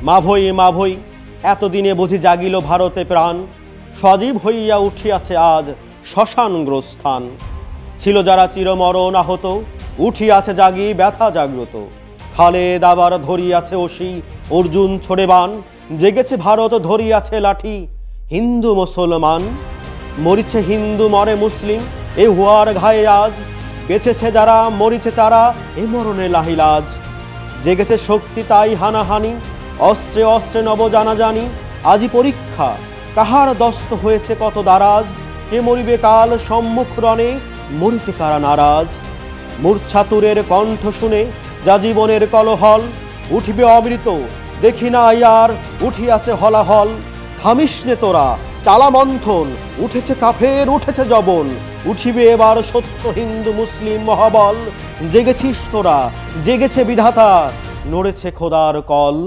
মা ভই এতদিনে বুঝি জাগিল ভারতে প্রাণ, সজীব হইয়া উঠিয়াছে আজ শ্মশানগ্রস্থান। ছিল যারা চিরমরণ আহত, উঠিয়াছে জাগি ব্যথা জাগ্রত। খালেদ আবার ধরিয়াছে অসি, অর্জুন ছোড়ে বান, জেগেছে ভারত ধরিয়াছে লাঠি, হিন্দু মুসলমান। মরিছে হিন্দু মরে মুসলিম, এ হুয়ার ঘায়ে আজ, বেঁচেছে যারা মরিছে তারা, এ মরণে লাহিলাজ। জেগেছে শক্তি তাই হানাহানি, অস্ত্রে অস্ত্রে নব জানাজানি। আজি পরীক্ষা কাহার দস্ত হয়েছে কত দারাজ, কে মরিবে কাল সম্মুখ রণে, মরিতে কারা নারাজ। মূর্ছাতুরের কণ্ঠ শুনে যা জীবনের কলহল, উঠিবে অমৃত দেখি না আর, উঠিয়াছে হলাহল। থামিস নে তোরা চালা মন্থন, উঠেছে কাফের উঠেছে জবন, উঠিবে এবার সত্য হিন্দু মুসলিম মহাবল। জেগেছিস তোরা, জেগেছে বিধাতা, নড়েছে খোদার কল।